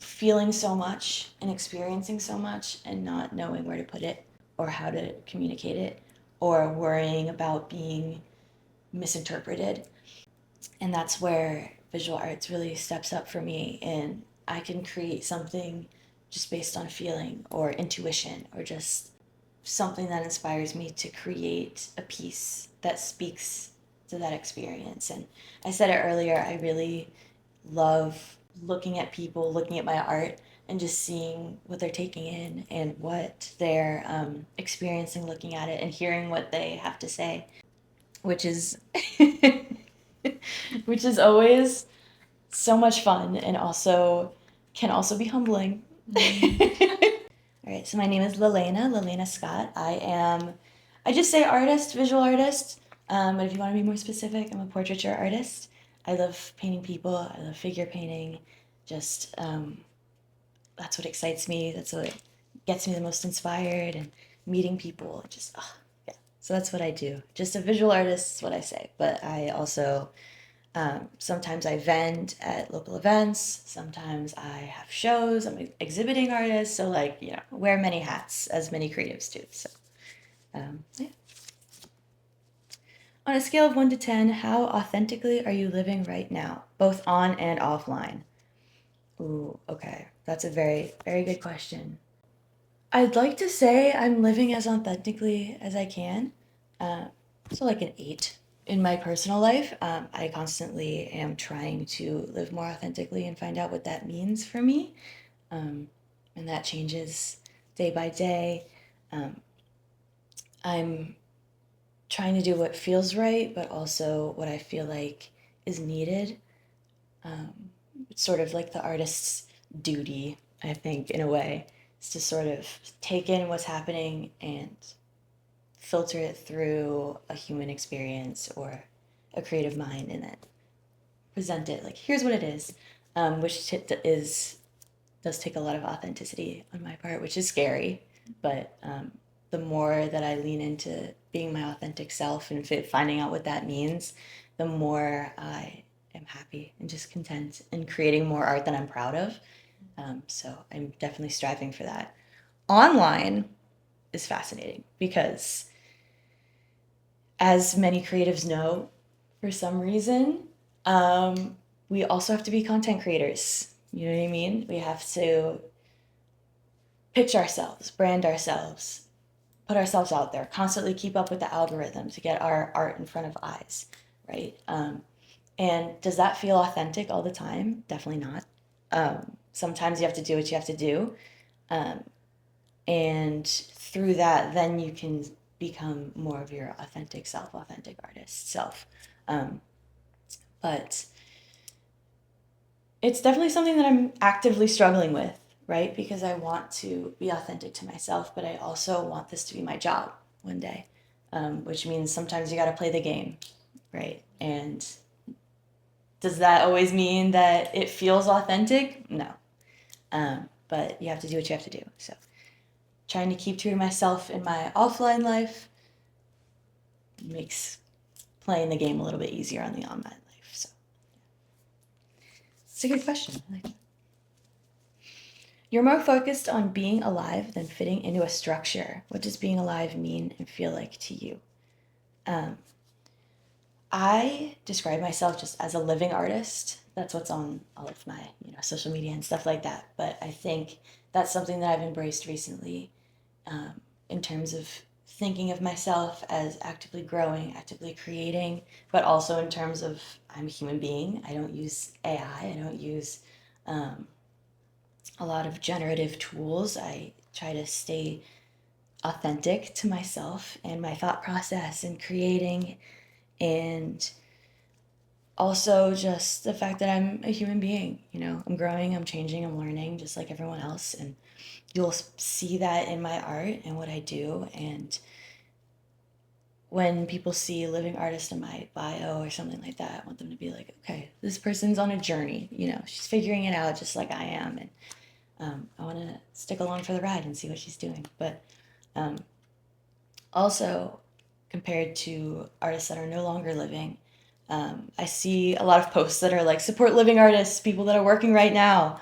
feeling so much and experiencing so much and not knowing where to put it or how to communicate it, or worrying about being misinterpreted. And that's where visual arts really steps up for me. And I can create something just based on feeling or intuition, or just something that inspires me to create a piece that speaks to that experience. And I said it earlier, I really love looking at people, looking at my art, and just seeing what they're taking in and what they're experiencing looking at it, and hearing what they have to say, which is which is always so much fun, and also can also be humbling. All right, so my name is Lelaina Scott. I just say artist, visual artist, but if you want to be more specific, I'm a portraiture artist. I love painting people, I love figure painting, just that's what excites me, that's what gets me the most inspired, and meeting people, just, oh, yeah. So that's what I do. Just a visual artist is what I say, but I also sometimes I vend at local events. Sometimes I have shows. I'm an exhibiting artist. So, like, wear many hats, as many creatives do. So, yeah. On a scale of 1 to 10, how authentically are you living right now, both on and offline? Ooh, okay. That's a very, very good question. I'd like to say I'm living as authentically as I can. Uh, so, like an 8. In my personal life, I constantly am trying to live more authentically and find out what that means for me. Um, and that changes day by day. I'm trying to do what feels right, but also what I feel like is needed. It's sort of like the artist's duty, I think, in a way, is to sort of take in what's happening and filter it through a human experience or a creative mind, and then present it like, here's what it is, which does take a lot of authenticity on my part, which is scary. But the more that I lean into being my authentic self and finding out what that means, the more I am happy and just content and creating more art that I'm proud of. So I'm definitely striving for that. Online is fascinating because, as many creatives know, for some reason, we also have to be content creators. You know what I mean? We have to pitch ourselves, brand ourselves, put ourselves out there, constantly keep up with the algorithm to get our art in front of eyes, right? And does that feel authentic all the time? Definitely not. Sometimes you have to do what you have to do. And through that, then you can become more of your authentic self, authentic artist self. But it's definitely something that I'm actively struggling with, right? Because I want to be authentic to myself, but I also want this to be my job one day, which means sometimes you got to play the game, right? And does that always mean that it feels authentic? No. But you have to do what you have to do. So, trying to keep true to myself in my offline life makes playing the game a little bit easier on the online life. So, it's a good question. I like that. You're more focused on being alive than fitting into a structure. What does being alive mean and feel like to you? I describe myself just as a living artist. That's what's on all of my, social media and stuff like that. But I think that's something that I've embraced recently, in terms of thinking of myself as actively growing, actively creating, but also in terms of I'm a human being. I don't use AI. I don't use a lot of generative tools. I try to stay authentic to myself and my thought process and creating, and also just the fact that I'm a human being. I'm growing, I'm changing, I'm learning just like everyone else, and you'll see that in my art and what I do. And when people see living artist in my bio or something like that, I want them to be like, okay, this person's on a journey, she's figuring it out just like I am. And I want to stick along for the ride and see what she's doing. But also, compared to artists that are no longer living, I see a lot of posts that are like, support living artists, people that are working right now.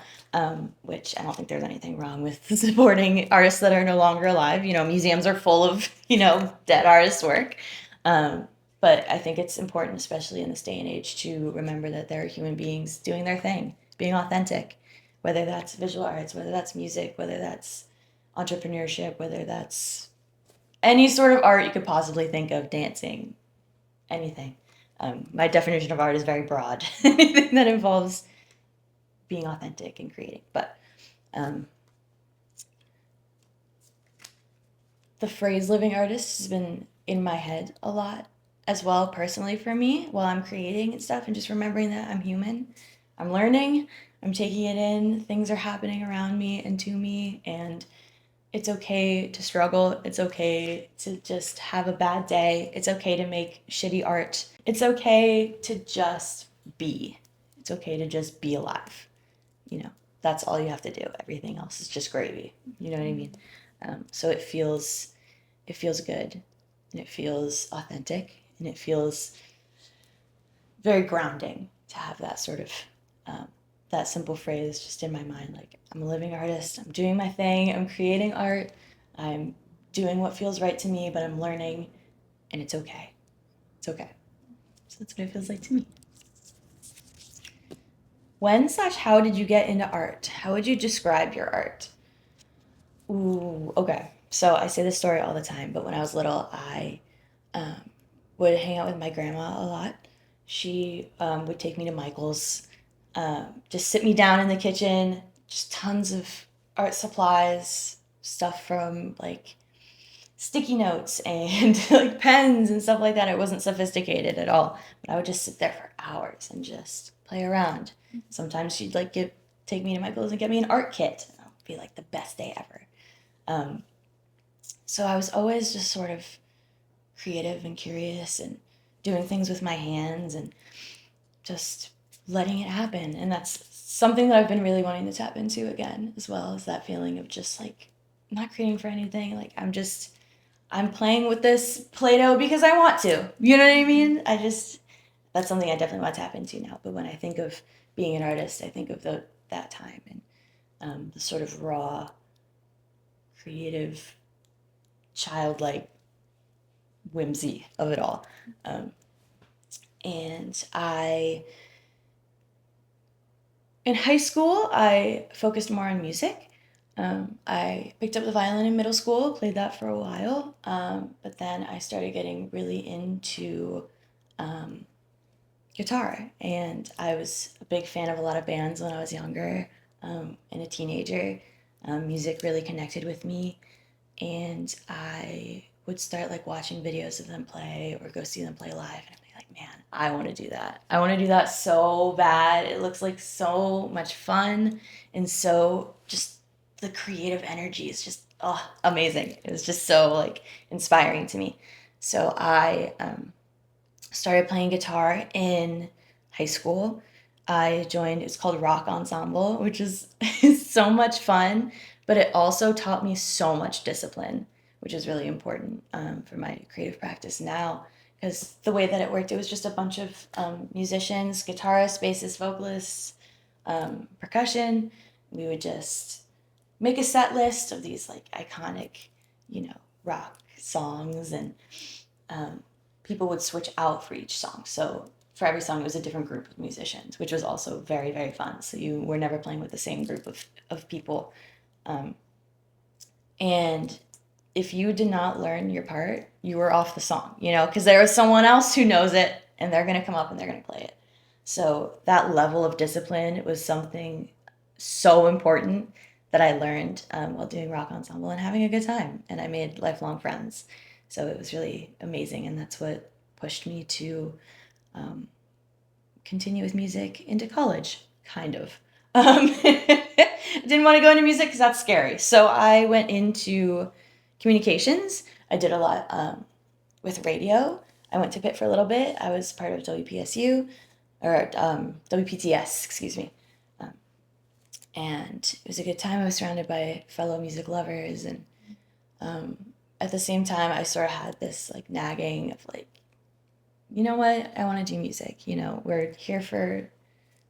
which I don't think there's anything wrong with supporting artists that are no longer alive. You know, museums are full of, you know, dead artists' work. Um, but I think it's important, especially in this day and age, to remember that there are human beings doing their thing, being authentic, whether that's visual arts, whether that's music, whether that's entrepreneurship, whether that's any sort of art you could possibly think of, dancing, anything. My definition of art is very broad. Anything that involves being authentic and creating. But um, the phrase living artist has been in my head a lot as well, personally, for me, while I'm creating and stuff, and just remembering that I'm human. I'm learning, I'm taking it in, things are happening around me and to me, and it's okay to struggle. It's okay to just have a bad day. It's okay to make shitty art. It's okay to just be. It's okay to just be alive. You know, that's all you have to do. Everything else is just gravy. You know what I mean? So it feels good, and it feels authentic, and it feels very grounding to have that sort of that simple phrase just in my mind. Like, I'm a living artist. I'm doing my thing. I'm creating art. I'm doing what feels right to me, but I'm learning, and it's okay. It's okay. So that's what it feels like to me. When/how did you get into art? How would you describe your art? Ooh, okay. So I say this story all the time, but when I was little, I um, would hang out with my grandma a lot. She would take me to Michael's, just sit me down in the kitchen, just tons of art supplies, stuff from like sticky notes and like pens and stuff like that. It wasn't sophisticated at all, but I would just sit there for hours and just play around. Sometimes she'd like take me to Michael's and get me an art kit. It would be like the best day ever. Um, so I was always just sort of creative and curious and doing things with my hands and just letting it happen. And that's something that I've been really wanting to tap into again, as well as that feeling of just like not creating for anything. Like, I'm playing with this Play-Doh because I want to. You know what I mean? That's something I definitely want to tap into now. But when I think of being an artist, I think of that time and the sort of raw, creative, childlike whimsy of it all. Um, and in high school, I focused more on music. I picked up the violin in middle school, played that for a while, but then I started getting really into um, guitar. And I was a big fan of a lot of bands when I was younger and a teenager. Music really connected with me, and I would start like watching videos of them play or go see them play live, and I'd be like, man, I want to do that. I want to do that so bad. It looks like so much fun, and so just the creative energy is just amazing. It was just so like inspiring to me. So I started playing guitar in high school. I joined, it's called Rock Ensemble, which is, is so much fun, but it also taught me so much discipline, which is really important for my creative practice now. Because the way that it worked, it was just a bunch of musicians, guitarists, bassists, vocalists, percussion. We would just make a set list of these like iconic, rock songs, and um, people would switch out for each song. So for every song, it was a different group of musicians, which was also very, very fun. So you were never playing with the same group of people. Um, and if you did not learn your part, you were off the song, because there was someone else who knows it and they're going to come up and they're going to play it. So that level of discipline was something so important that I learned while doing Rock Ensemble and having a good time. And I made lifelong friends. So it was really amazing. And that's what pushed me to um, continue with music into college, kind of. I didn't want to go into music because that's scary. So I went into communications. I did a lot with radio. I went to Pitt for a little bit. I was part of WPSU, or WPTS, excuse me. And it was a good time. I was surrounded by fellow music lovers. And at the same time, I sort of had this like nagging of like, you know what? I want to do music. We're here for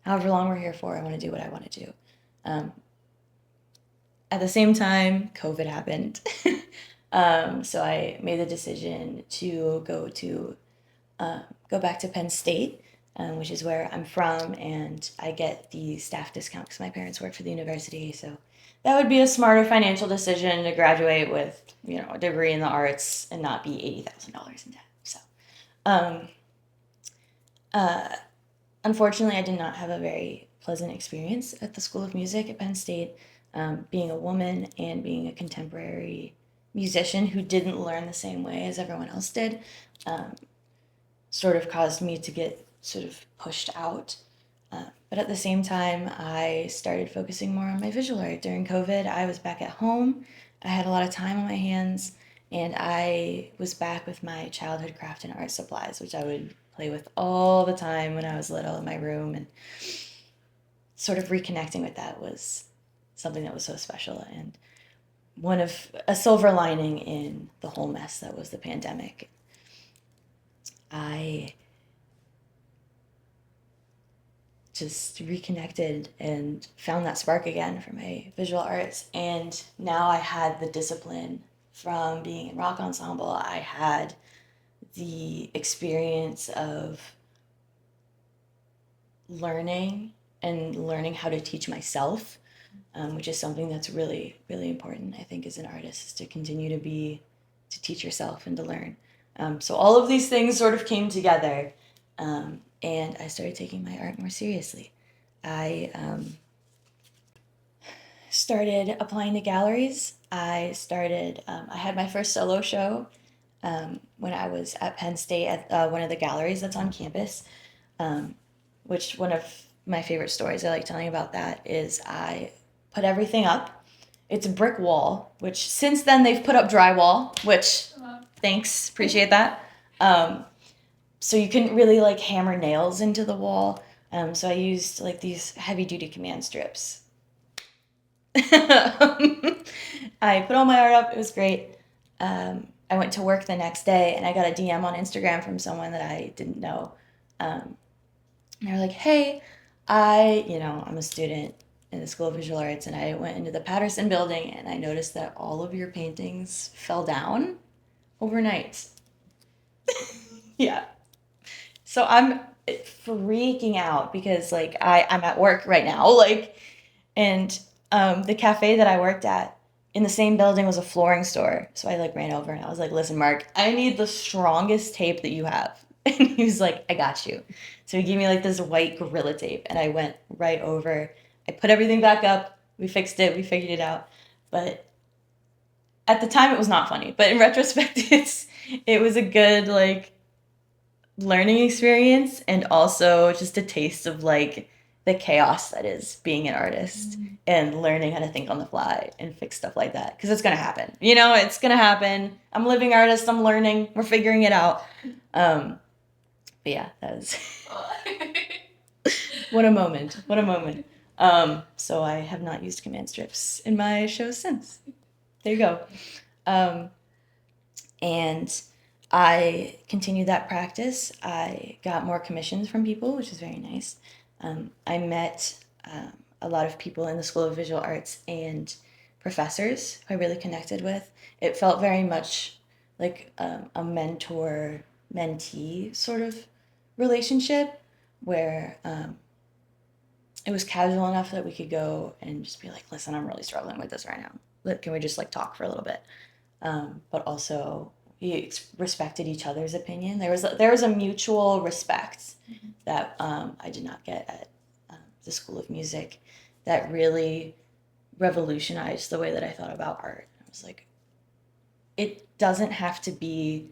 however long we're here for. I want to do what I want to do. At the same time, COVID happened. So I made the decision to go back to Penn State, which is where I'm from, and I get the staff discount because my parents work for the university. So that would be a smarter financial decision to graduate with, a degree in the arts and not be $80,000 in debt. So, um, unfortunately, I did not have a very pleasant experience at the School of Music at Penn State. Being a woman and being a contemporary musician who didn't learn the same way as everyone else did, sort of caused me to get sort of pushed out. But at the same time, I started focusing more on my visual art. During COVID, I was back at home. I had a lot of time on my hands, and I was back with my childhood craft and art supplies, which I would play with all the time when I was little in my room. And sort of reconnecting with that was something that was so special, and one of a silver lining in the whole mess that was the pandemic. I just reconnected and found that spark again for my visual arts. And now I had the discipline from being in rock ensemble. I had the experience of learning and learning how to teach myself, which is something that's really, really important, I think, as an artist, is to continue to teach yourself and to learn. So all of these things sort of came together, and I started taking my art more seriously. I started applying to galleries. I had my first solo show when I was at Penn State at one of the galleries that's on campus, which one of my favorite stories I like telling about that is I put everything up. It's a brick wall, which since then they've put up drywall, which thanks, appreciate that. So you couldn't really like hammer nails into the wall. So I used like these heavy duty command strips. I put all my art up. It was great. I went to work the next day and I got a DM on Instagram from someone that I didn't know. And they were like, hey, I'm a student in the School of Visual Arts, and I went into the Patterson building and I noticed that all of your paintings fell down overnight. Yeah. So I'm freaking out because like I'm at work right now, like, and the cafe that I worked at in the same building was a flooring store. So I like ran over and I was like, listen, Mark, I need the strongest tape that you have. And he was like, I got you. So he gave me like this white Gorilla Tape and I went right over. I put everything back up. We fixed it. We figured it out. But at the time it was not funny. But in retrospect, it was a good like learning experience and also just a taste of like the chaos that is being an artist and learning how to think on the fly and fix stuff like that, because it's going to happen, it's going to happen. I'm a living artist. I'm learning. We're figuring it out. But yeah, that was what a moment. So I have not used command strips in my shows since. There you go. And I continued that practice. I got more commissions from people, which is very nice. I met a lot of people in the School of Visual Arts and professors who I really connected with. It felt very much like a mentor-mentee sort of relationship where it was casual enough that we could go and just be like, listen, I'm really struggling with this right now. Can we just like talk for a little bit? But also we respected each other's opinion. There was a mutual respect that I did not get at the School of Music that really revolutionized the way that I thought about art. I was like, it doesn't have to be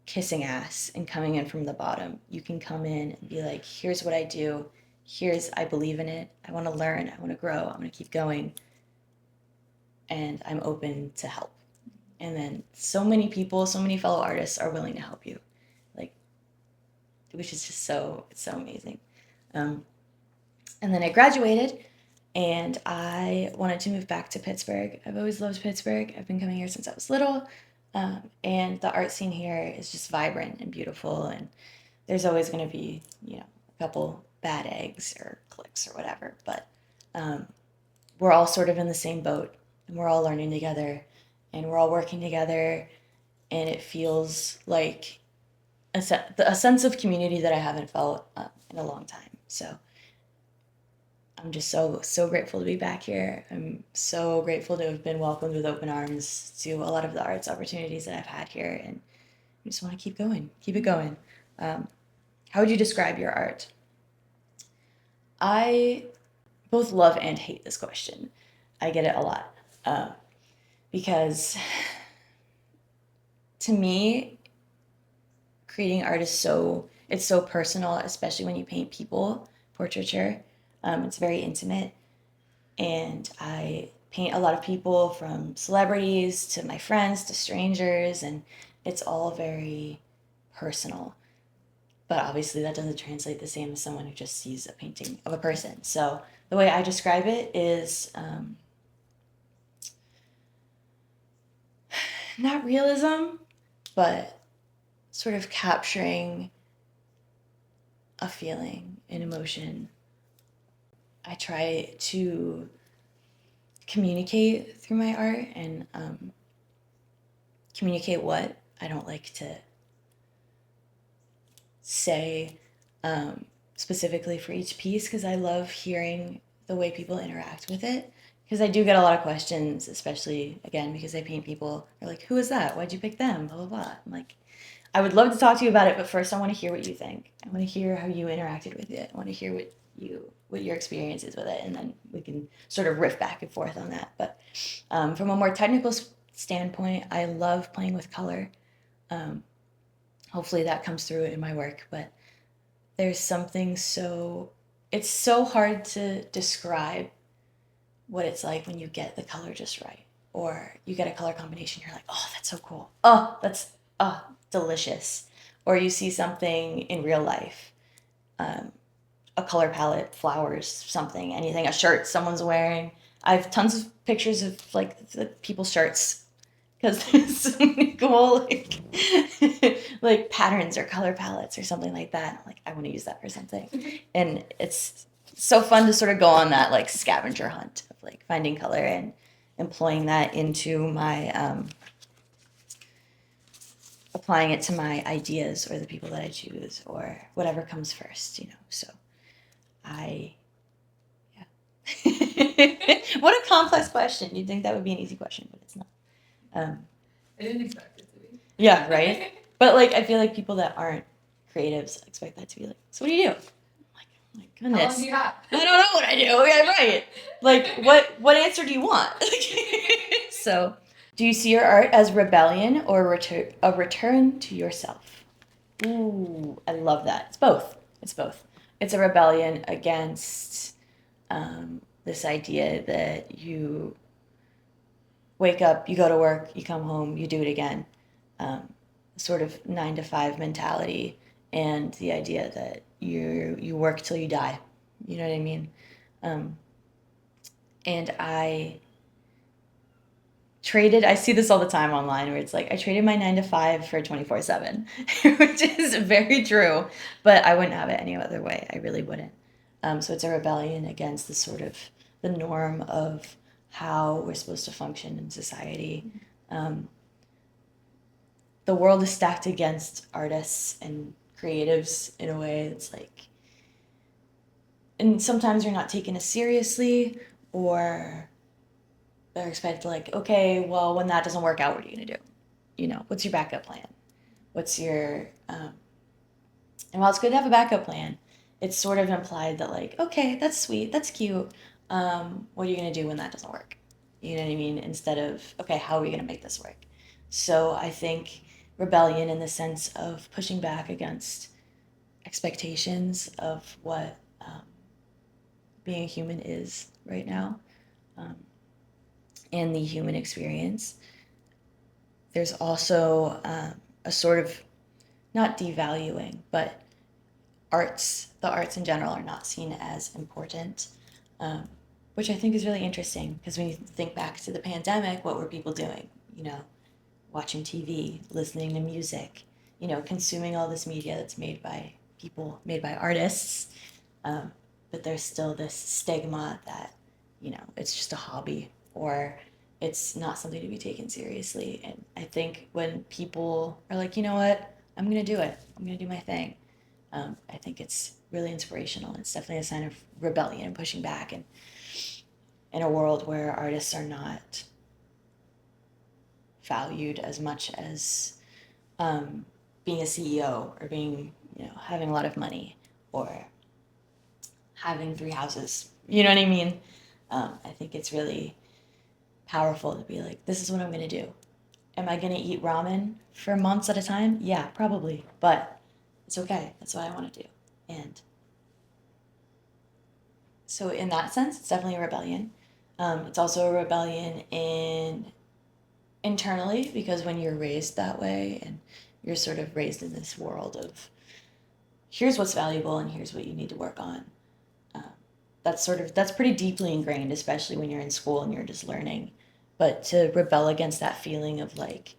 kissing ass and coming in from the bottom. You can come in and be like, here's what I do. I believe in it. I want to learn. I want to grow. I'm going to keep going. And I'm open to help. And then so many people, so many fellow artists are willing to help you, like, which is just it's so amazing. And then I graduated and I wanted to move back to Pittsburgh. I've always loved Pittsburgh. I've been coming here since I was little. And the art scene here is just vibrant and beautiful. And there's always going to be, a couple bad eggs or cliques or whatever. But we're all sort of in the same boat, and we're all learning together, and we're all working together, and it feels like a sense of community that I haven't felt in a long time. So I'm just so grateful to be back here. I'm so grateful to have been welcomed with open arms to a lot of the arts opportunities that I've had here, and I just want to keep going, keep it going. How would you describe your art? I both love and hate this question. I get it a lot because to me, creating art is it's so personal, especially when you paint people, portraiture. It's very intimate, and I paint a lot of people, from celebrities to my friends to strangers, and it's all very personal. But obviously, that doesn't translate the same as someone who just sees a painting of a person. So the way I describe it is not realism, but sort of capturing a feeling, an emotion. I try to communicate through my art, and communicate what I don't like to say specifically for each piece, because I love hearing the way people interact with it. Because I do get a lot of questions, especially again because I paint people. They're like, "Who is that? Why'd you pick them?" Blah blah blah. I'm like, I would love to talk to you about it, but first I want to hear what you think. I want to hear how you interacted with it. I want to hear what your experience is with it, and then we can sort of riff back and forth on that. But from a more technical standpoint, I love playing with color. Hopefully that comes through in my work, but there's something it's so hard to describe what it's like when you get the color just right, or you get a color combination, you're like, oh, that's so cool. Oh, that's delicious. Or you see something in real life, a color palette, flowers, something, anything, a shirt someone's wearing. I have tons of pictures of like the people's shirts, because there's so many cool like patterns or color palettes or something like that. I'm like, I want to use that for something. And it's so fun to sort of go on that like scavenger hunt of like finding color and employing that into my applying it to my ideas or the people that I choose or whatever comes first, So I yeah. What a complex question. You'd think that would be an easy question, but it's not. I didn't expect it to be. Yeah, right? But like, I feel like people that aren't creatives expect that to be like, so what do you do? I'm like, oh my goodness. How long do you have? I don't know what I do. Yeah, right. Like, what answer do you want? So, do you see your art as rebellion or a return to yourself? Ooh, I love that. It's both. It's both. It's a rebellion against this idea that you wake up, you go to work, you come home, you do it again. Sort of 9 to 5 mentality, and the idea that you work till you die. You know what I mean? And I see this all the time online where it's like, I traded my 9 to 5 for 24/7, which is very true, but I wouldn't have it any other way. I really wouldn't. So it's a rebellion against the sort of the norm of how we're supposed to function in society. The world is stacked against artists and creatives in a way that's like, and sometimes you're not taken as seriously, or they're expected to like, okay, well, when that doesn't work out, what are you gonna do? What's your backup plan? What's your and while it's good to have a backup plan, it's sort of implied that like, okay, that's sweet, that's cute. What are you gonna do when that doesn't work? You know what I mean? Instead of, okay, how are we gonna make this work? So I think rebellion in the sense of pushing back against expectations of what being a human is right now, and the human experience. There's also a sort of, not devaluing, but the arts in general are not seen as important, which I think is really interesting, because when you think back to the pandemic, what were people doing? Watching TV, listening to music, consuming all this media that's made by people, made by artists. But there's still this stigma that it's just a hobby, or it's not something to be taken seriously. And I think when people are like, you know what, I'm going to do it, I'm going to do my thing, I think it's really inspirational. It's definitely a sign of rebellion and pushing back. And in a world where artists are not valued as much as being a CEO, or being, having a lot of money, or having 3 houses. You know what I mean? I think it's really powerful to be like, this is what I'm going to do. Am I going to eat ramen for months at a time? Yeah, probably. But it's okay. That's what I want to do. And so, in that sense, it's definitely a rebellion. It's also a rebellion internally, because when you're raised that way and you're sort of raised in this world of here's what's valuable and here's what you need to work on. Um, that's pretty deeply ingrained, especially when you're in school and you're just learning. But to rebel against that feeling of like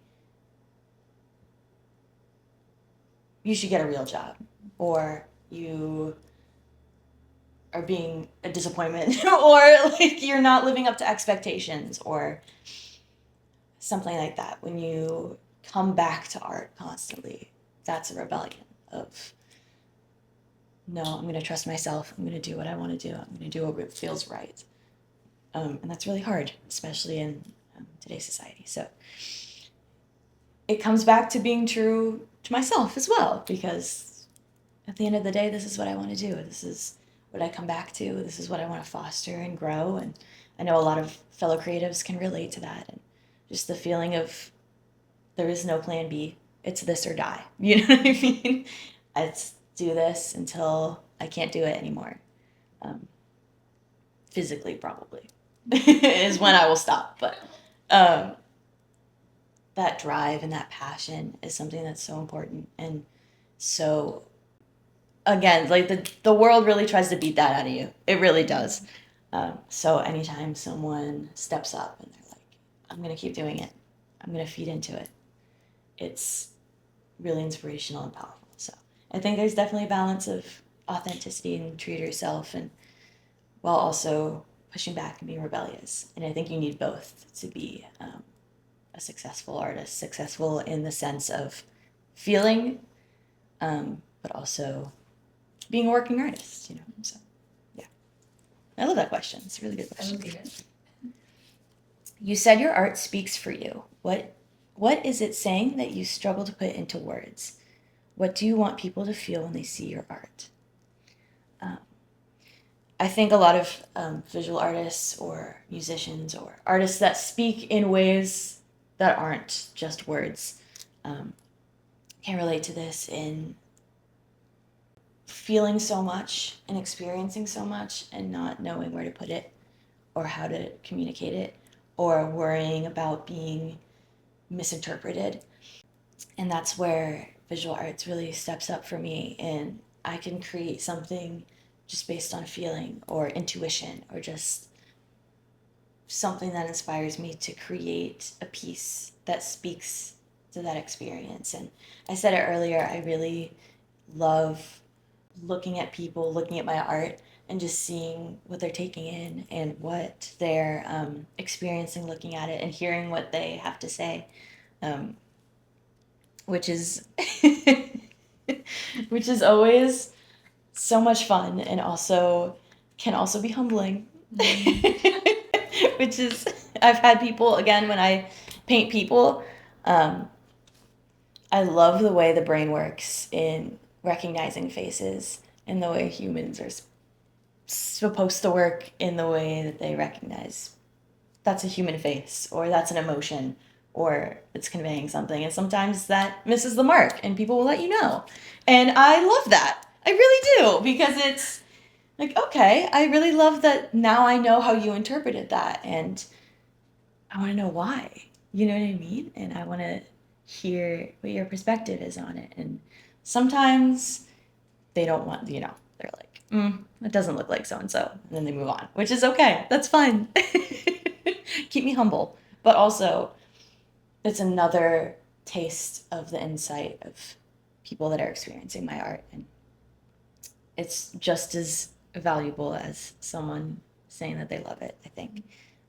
you should get a real job, or you are being a disappointment, or like you're not living up to expectations, or something like that. When you come back to art constantly, that's a rebellion of no, I'm going to trust myself. I'm going to do what I want to do. I'm going to do what feels right. And that's really hard, especially in today's society. So it comes back to being true to myself as well, because at the end of the day, this is what I want to do. This is what I come back to. This is what I want to foster and grow. And I know a lot of fellow creatives can relate to that. And just the feeling of there is no plan B. It's this or die. You know what I mean? Let's do this until I can't do it anymore. Um, physically, probably, is when I will stop. But um, that drive and that passion is something that's so important. And so, again, like the world really tries to beat that out of you. It really does. So anytime someone steps up and they're like, I'm going to keep doing it, I'm going to feed into it, it's really inspirational and powerful. So I think there's definitely a balance of authenticity and true to yourself, and while also pushing back and being rebellious. And I think you need both to be a successful artist, successful in the sense of feeling, but also being a working artist, So, yeah. I love that question. It's a really good I question. would be good. You said your art speaks for you. What is it saying that you struggle to put into words? What do you want people to feel when they see your art? Um, I think a lot of visual artists or musicians or artists that speak in ways that aren't just words can relate to this in feeling so much and experiencing so much and not knowing where to put it or how to communicate it, or worrying about being misinterpreted. And that's where visual arts really steps up for me. And I can create something just based on feeling or intuition, or just something that inspires me to create a piece that speaks to that experience. And I said it earlier, I really love looking at people, looking at my art, and just seeing what they're taking in and what they're experiencing looking at it, and hearing what they have to say, um, which is which is always so much fun, and also can also be humbling. Which is, I've had people, again, when I paint people, um, I love the way the brain works in recognizing faces, and the way humans are supposed to work in the way that they recognize that's a human face, or that's an emotion, or it's conveying something. And sometimes that misses the mark, and people will let you know. And I love that. I really do, because it's like, okay, I really love that now I know how you interpreted that, and I want to know why. You know what I mean? And I want to hear what your perspective is on it. And sometimes they don't want, they're like, it doesn't look like so and so. And then they move on, which is okay. That's fine. Keep me humble. But also, it's another taste of the insight of people that are experiencing my art. And it's just as valuable as someone saying that they love it, I think.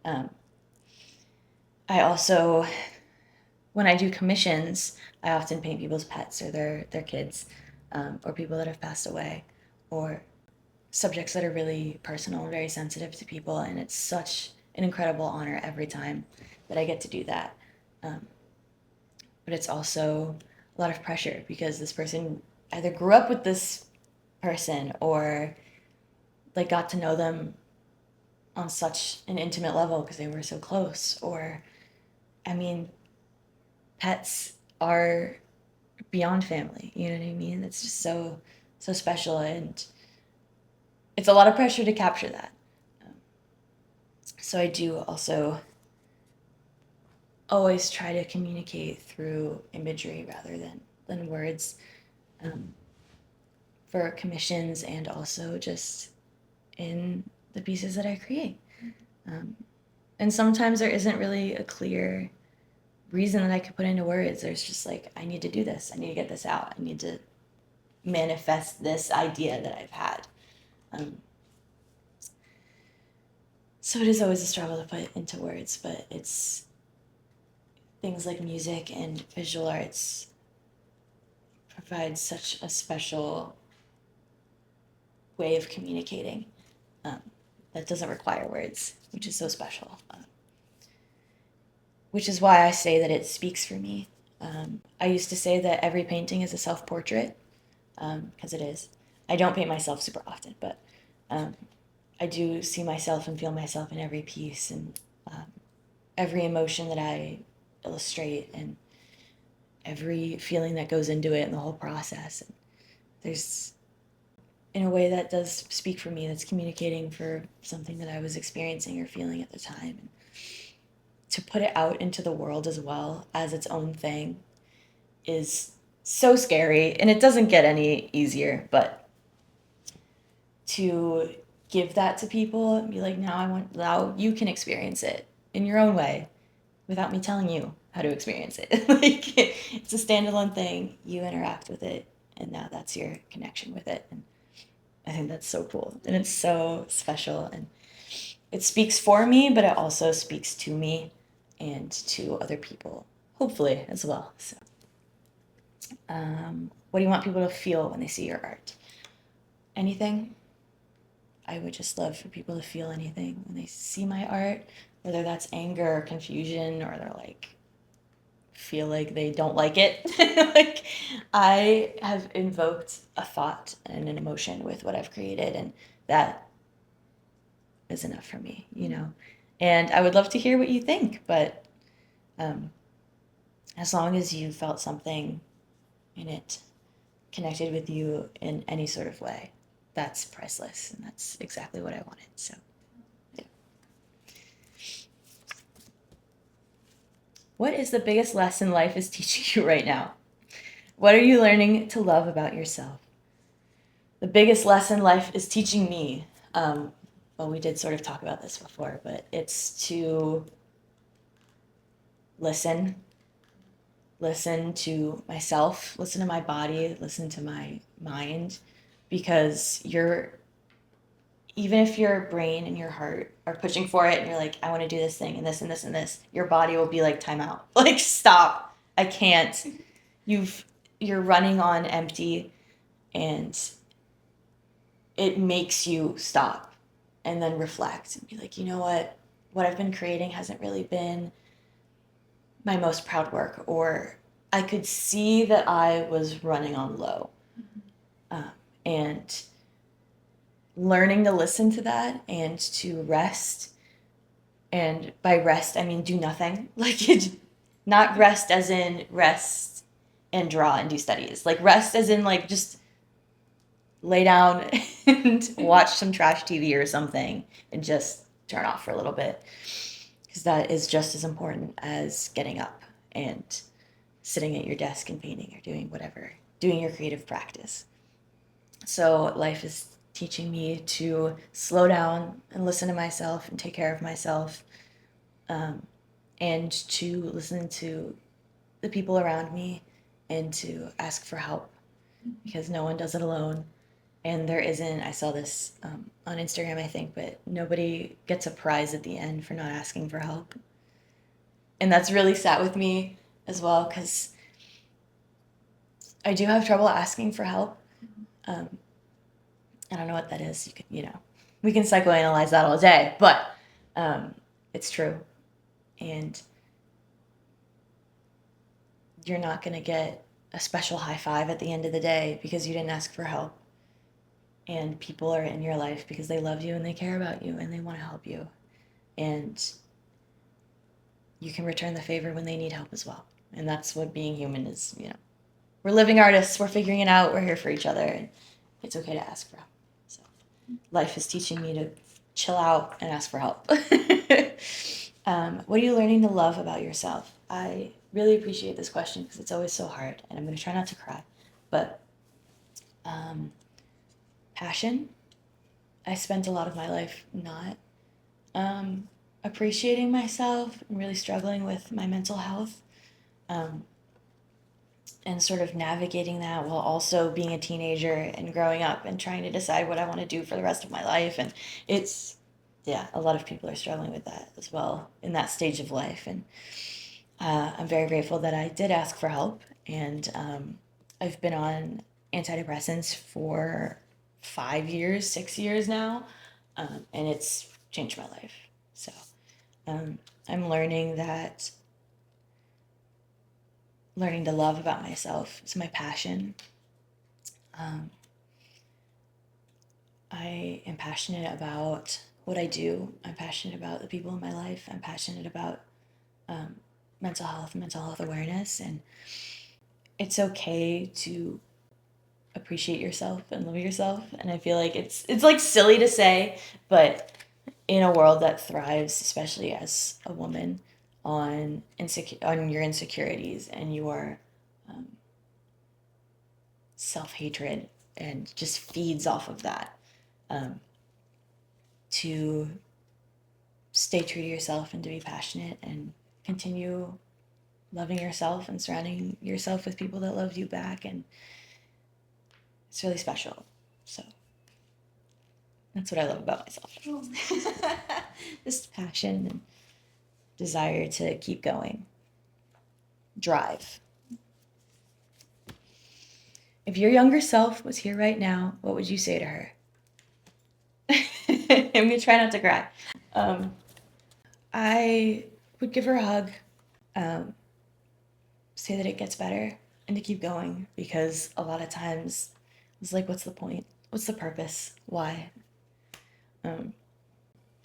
Um, I also, when I do commissions, I often paint people's pets or their kids, or people that have passed away, or subjects that are really personal and very sensitive to people. And it's such an incredible honor every time that I get to do that. Um, but it's also a lot of pressure because this person either grew up with this person or like got to know them on such an intimate level because they were so close. Or, I mean, pets are beyond family. You know what I mean? It's just so special, and it's a lot of pressure to capture that. Um, so I do also always try to communicate through imagery rather than words, um, for commissions and also just in the pieces that I create. Um, and sometimes there isn't really a clear reason that I could put into words. There's just like, I need to do this. I need to get this out. I need to manifest this idea that I've had. Um, so it is always a struggle to put into words, but it's things like music and visual arts provide such a special way of communicating, um, that doesn't require words, which is so special. Which is why I say that it speaks for me. I used to say that every painting is a self portrait, because it is. I don't paint myself super often, but um, I do see myself and feel myself in every piece and every emotion that I illustrate and every feeling that goes into it and the whole process. And there's, in a way, that does speak for me, that's communicating for something that I was experiencing or feeling at the time. And to put it out into the world as well as its own thing is so scary, and it doesn't get any easier, but to give that to people and be like, now you can experience it in your own way without me telling you how to experience it. Like, it's a standalone thing, you interact with it, and now that's your connection with it. And I think that's so cool, and it's so special, and it speaks for me, but it also speaks to me and to other people, hopefully, as well. So what do you want people to feel when they see your art? Anything? I would just love for people to feel anything when they see my art, whether that's anger or confusion, or they're like, feel like they don't like it. Like, I have invoked a thought and an emotion with what I've created, and that is enough for me, you know? And I would love to hear what you think, but um, as long as you felt something in it connected with you in any sort of way, that's priceless, and that's exactly what I wanted. So, yeah. What is the biggest lesson life is teaching you right now? What are you learning to love about yourself? The biggest lesson life is teaching me, well, we did sort of talk about this before, but it's to listen, listen to myself, listen to my body, listen to my mind, because even if your brain and your heart are pushing for it and you're like, I want to do this thing and this and this and this, your body will be like, time out. Like, stop. I can't. You're running on empty, and it makes you stop and then reflect and be like, you know what I've been creating hasn't really been my most proud work, or I could see that I was running on low. And learning to listen to that and to rest, and by rest I mean do nothing. Like, not rest as in rest and draw and do studies, like rest as in like just lay down and watch some trash TV or something and just turn off for a little bit, because that is just as important as getting up and sitting at your desk and painting or doing whatever, doing your creative practice. So life is teaching me to slow down and listen to myself and take care of myself, and to listen to the people around me and to ask for help, because no one does it alone. And there isn't, I saw this on Instagram, I think, but nobody gets a prize at the end for not asking for help. And that's really sat with me as well because I do have trouble asking for help. Um, I don't know what that is. We can psychoanalyze that all day, but it's true. And you're not going to get a special high five at the end of the day because you didn't ask for help. And people are in your life because they love you and they care about you and they want to help you. And you can return the favor when they need help as well. And that's what being human is. We're living artists, we're figuring it out, we're here for each other, and it's okay to ask for help. So life is teaching me to chill out and ask for help. What are you learning to love about yourself? I really appreciate this question because it's always so hard, and I'm going to try not to cry. But passion. I spent a lot of my life not appreciating myself and really struggling with my mental health. And sort of navigating that while also being a teenager and growing up and trying to decide what I want to do for the rest of my life. And it's, yeah, a lot of people are struggling with that as well in that stage of life. And I'm very grateful that I did ask for help. And I've been on antidepressants for 5 years, 6 years now. And it's changed my life. So I'm learning to love about myself is my passion. I am passionate about what I do. I'm passionate about the people in my life. I'm passionate about mental health awareness, and it's okay to appreciate yourself and love yourself. And I feel like it's like silly to say, but in a world that thrives, especially as a woman, on your insecurities and your self-hatred and just feeds off of that, to stay true to yourself and to be passionate and continue loving yourself and surrounding yourself with people that love you back, and it's really special. So that's what I love about myself. Just passion and desire to keep going. Drive. If your younger self was here right now, what would you say to her? I'm gonna try not to cry. I would give her a hug, say that it gets better, and to keep going, because a lot of times it's like, what's the point? What's the purpose? Why?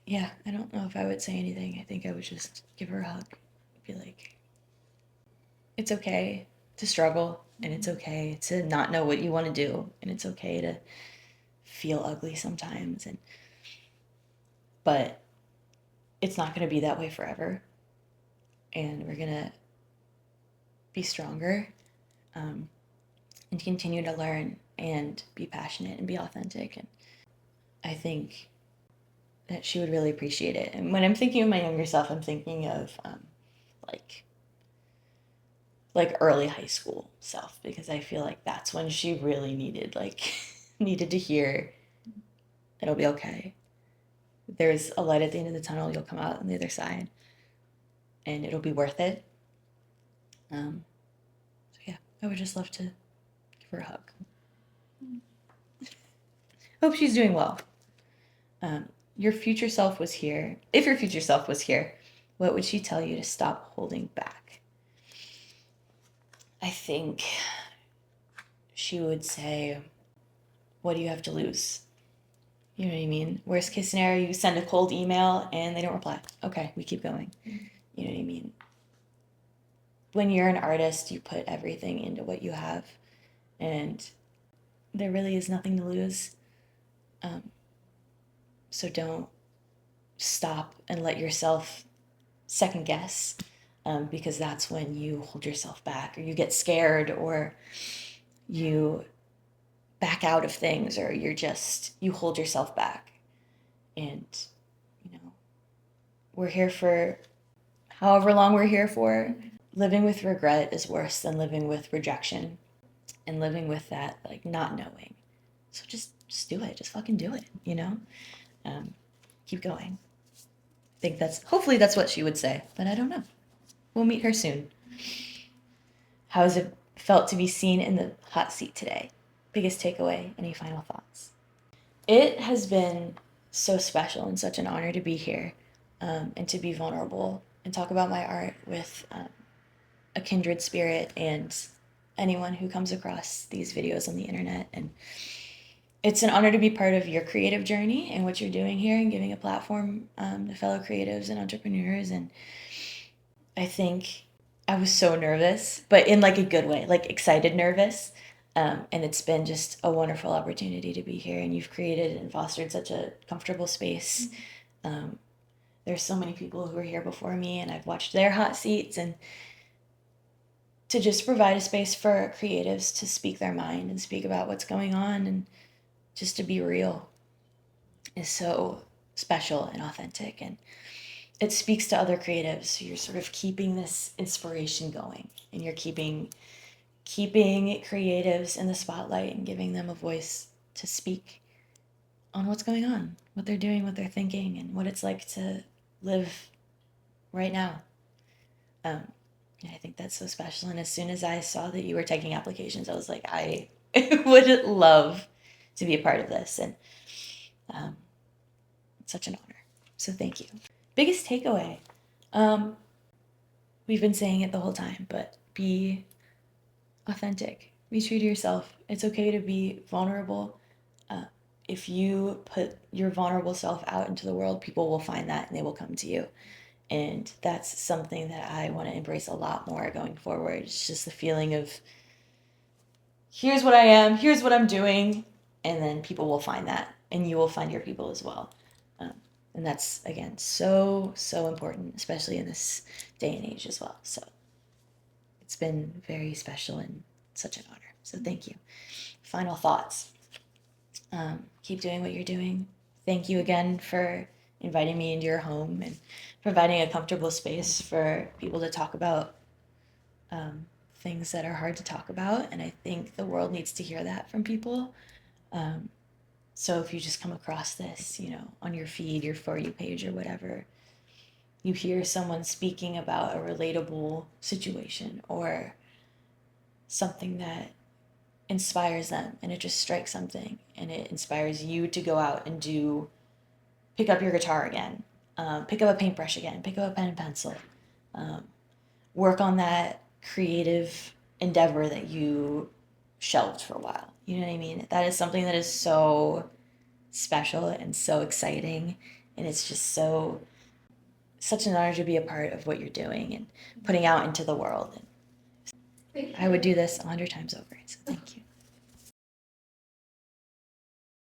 Yeah, I don't know if I would say anything. I think I would just give her a hug. Be like, it's okay to struggle, and it's okay to not know what you want to do, and it's okay to feel ugly sometimes, but it's not going to be that way forever, and we're going to be stronger, and continue to learn and be passionate and be authentic. And I think that she would really appreciate it. And when I'm thinking of my younger self, I'm thinking of like early high school self, because I feel like that's when she really needed to hear it'll be okay. There's a light at the end of the tunnel. You'll come out on the other side, and it'll be worth it. So yeah, I would just love to give her a hug. Hope she's doing well. Your future self was here. If your future self was here, what would she tell you to stop holding back? I think she would say, what do you have to lose? You know what I mean? Worst case scenario, you send a cold email and they don't reply. Okay, we keep going. You know what I mean? When you're an artist, you put everything into what you have, and there really is nothing to lose. So don't stop and let yourself second guess, because that's when you hold yourself back, or you get scared, or you back out of things, or you hold yourself back. And we're here for however long we're here for. Living with regret is worse than living with rejection and living with that, like, not knowing. So just do it. Just fucking do it, you know? Keep going. I think hopefully that's what she would say, but I don't know. We'll meet her soon. How has it felt to be seen in the hot seat today? Biggest takeaway? Any final thoughts? It has been so special and such an honor to be here, and to be vulnerable and talk about my art with a kindred spirit and anyone who comes across these videos on the internet. And it's an honor to be part of your creative journey and what you're doing here and giving a platform to fellow creatives and entrepreneurs. And I think I was so nervous, but in like a good way, like excited nervous. And it's been just a wonderful opportunity to be here. And you've created and fostered such a comfortable space. Um, there's so many people who were here before me, and I've watched their hot seats. And to just provide a space for creatives to speak their mind and speak about what's going on and just to be real is so special and authentic. And it speaks to other creatives. So you're sort of keeping this inspiration going, and you're keeping creatives in the spotlight and giving them a voice to speak on what's going on, what they're doing, what they're thinking, and what it's like to live right now. And I think that's so special. And as soon as I saw that you were taking applications, I was like, I would love to be a part of this. And it's such an honor. So thank you. Biggest takeaway. We've been saying it the whole time, but be authentic. Be true to yourself. It's okay to be vulnerable. If you put your vulnerable self out into the world, people will find that and they will come to you. And that's something that I want to embrace a lot more going forward. It's just the feeling of, here's what I am, here's what I'm doing, and then people will find that, and you will find your people as well. And that's, again, so important, especially in this day and age as well. So it's been very special and such an honor. So thank you. Final thoughts. Keep doing what you're doing. Thank you again for inviting me into your home and providing a comfortable space for people to talk about things that are hard to talk about. And I think the world needs to hear that from people. So if you just come across this, on your feed, your For You page or whatever, you hear someone speaking about a relatable situation or something that inspires them, and it just strikes something, and it inspires you to go out and pick up your guitar again, pick up a paintbrush again, pick up a pen and pencil, work on that creative endeavor that you shelved for a while. You know what I mean? That is something that is so special and so exciting, and it's just such an honor to be a part of what you're doing and putting out into the world. And I would do this 100 times over. So thank you.